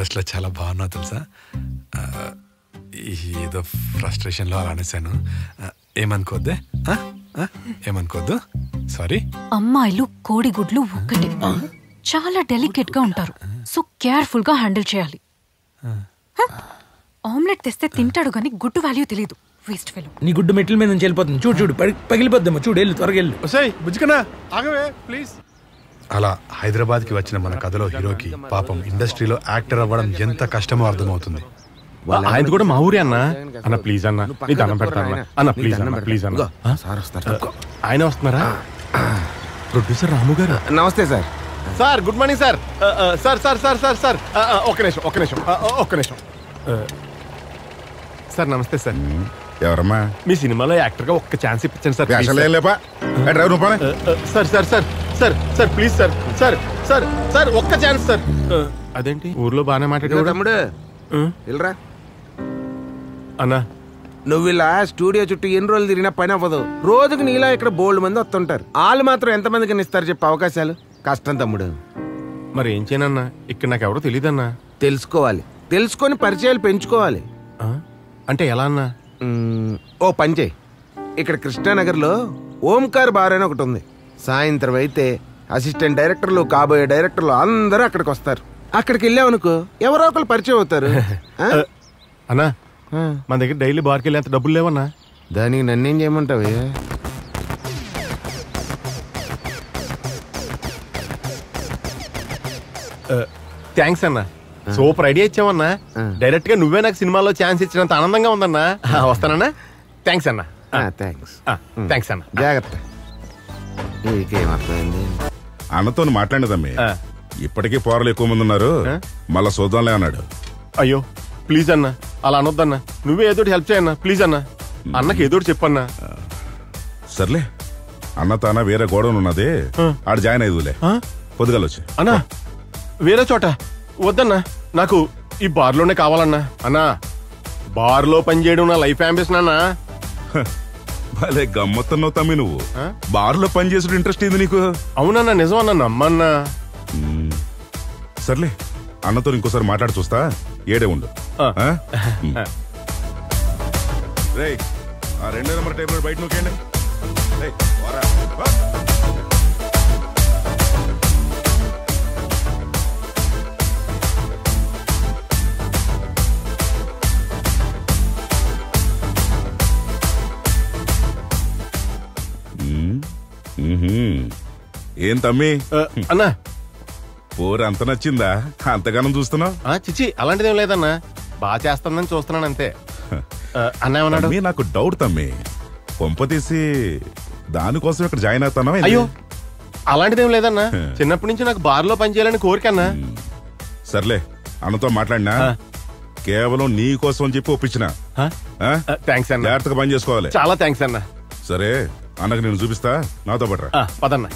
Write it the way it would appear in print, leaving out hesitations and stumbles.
డ్రెస్లో చాలా బాగున్నావు తెలుసా. ఏదో ఫ్రస్ట్రేషన్లో అలా అనేసాను. ఏమనుకోద్దే, ఏమనుకోద్దు. సారీ. అమ్మాయిలు కోడిగుడ్లు ఒక్కటే, చాలా డెలికేట్ గా ఉంటారు. సో కేర్ఫుల్ గా హ్యాండిల్ చేయాలి. ఆమ్లెట్ తెస్తే తింటాడు గానీ గుడ్డు వాల్యూ తెలియదు. Waste fellow. నీ గుడ్డు మెట్ల మీద నుంచి వెళ్ళిపోతుంది. చూడు చూడు పగిలిపోద్దేమో. చూడు వెళ్ళు, త్వరగా వెళ్ళు. బుజ్జికన్నా ఆగవే ప్లీజ్. అలా హైదరాబాద్కి వచ్చిన మన కథలో హీరోకి పాపం ఇండస్ట్రీలో యాక్టర్ అవ్వడం ఎంత కష్టమో అర్థమవుతుంది. ఆయన కూడా మా ఊరే అన్న. అన్న ప్లీజ్ అన్న, నీ దండం పెడతాను అన్న. ప్లీజ్ అన్న, ప్లీజ్ అన్న. ఆయన వస్తున్నారా? ప్రొడ్యూసర్ రాము గారు. నమస్తే sir. Sir good morning sir. Sir sir sir sir sir ఒక్క నిమిషం. సార్ నమస్తే సార్. ఎవరమ్మా? మీ సినిమాలో యాక్టర్ గా ఒక్క ఛాన్స్ ఇప్పించండి sir. Sir sir sir sir sir please sir. Sir sir sir ఒక్క ఛాన్స్ సార్. అదేంటి ఊర్లో బాగానే మాట్లాడారు తమ్ముడు. వెళ్ళరా అన్నా. నువ్వు ఇలా స్టూడియో చుట్టూ ఎన్ని రోజులు తిరిగినా పని అవ్వదు. రోజుకి నీలా ఇక్కడ బోల్డ్ మంది వస్తుంటారు. వాళ్ళు మాత్రం ఎంతమందికి ఇస్తారు చెప్పు అవకాశాలు? కష్టం తమ్ముడు. మరి ఏం చేయనన్నా, ఇక్కడ నాకు ఎవరో తెలియదన్నా. తెలుసుకోవాలి, తెలుసుకొని పరిచయాలు పెంచుకోవాలి. అంటే ఎలా అన్నా? ఓ పని చేయి, ఇక్కడ కృష్ణానగర్లో ఓంకార్ బార్ అని ఒకటి ఉంది. సాయంత్రం అయితే అసిస్టెంట్ డైరెక్టర్లు, కాబోయే డైరెక్టర్లు అందరూ అక్కడికి వస్తారు. అక్కడికి వెళ్ళావనుకో ఎవరో ఒకరు పరిచయం అవుతారు. అన్నా మన దగ్గర డైలీ బార్కి వెళ్ళి అంత డబ్బులు లేవన్నా. దానికి నన్నేం చేయమంటావే? థ్యాంక్స్ అన్నా, సూపర్ ఐడియా ఇచ్చావన్నా. డైరెక్ట్ గా నువ్వే నాకు సినిమాలో ఛాన్స్ ఇచ్చినంత ఆనందంగా ఉందన్నా. వస్తానన్నా. థ్యాంక్స్ అన్నా. థ్యాంక్స్ అన్న. జాగ్రత్త. అన్నతో మాట్లాడేదమ్మి. ఇప్పటికీ పోరలు ఎక్కువ మంది ఉన్నారు, మళ్ళా చూద్దాంలే అన్నాడు. అయ్యో ప్లీజ్ అన్నా, అలా అనొద్దన్నా. నువ్వే ఏదోటి హెల్ప్ చేయన్నా ప్లీజ్ అన్నా. అన్నకి ఏదోటి చెప్పన్నా. సర్లే, అన్న తాన వేరే గోడౌన్ ఉన్నది, ఆడ జాయిన్ అయ్యేదిలే. పొద్దుగాలొచ్చి. అన్నా వేరే చోట వద్దన్నా, నాకు ఈ బార్లోనే కావాలన్నా. అన్నా బార్లో పనిచేయడం నా లైఫ్ అంబిషన్ అన్నా. భలే గమ్మత్తున్నావు తమ్మి నువ్వు. బార్లో పని చేసుడు ఇంట్రెస్ట్ ఏంది నీకు? అవునన్నా, నిజం అన్నా, నమ్మన్నా. సర్లే, అన్నతో ఇంకోసారి మాట్లాడి చూస్తా. ఏడే ఉండు. రేయ్, ఆ 2 నెంబర్ టేబుల్ బయట నొక్కండి. ఏం తమ్మి అన్నా, పోరు అంత నచ్చిందా? అంతగానం చూస్తున్నావు? చిచి అలాంటిదేం లేదన్నా, బాగా చేస్తుందని చూస్తున్నాను అంతే. అన్నా ఏమన్నాడు? నాకు డౌట్ తమ్మి, కొంప తీసి దానికోసం ఇక్కడ జాయిన్ అవుతానా? అయ్యో అలాంటిదేం లేదన్నా, చిన్నప్పటి నుంచి నాకు బార్లో పనిచేయాలని కోరికన్నా. సర్లే, అన్నతో మాట్లాడినా కేవలం నీ కోసం చెప్పి ఒప్పించిన. థ్యాంక్స్ అన్న. జాగ్రత్తగా పని చేసుకోవాలి. చాలా థ్యాంక్స్ అన్నా. సరే, అన్నకు నేను చూపిస్తా, నాతో పడరా. పదన్నా.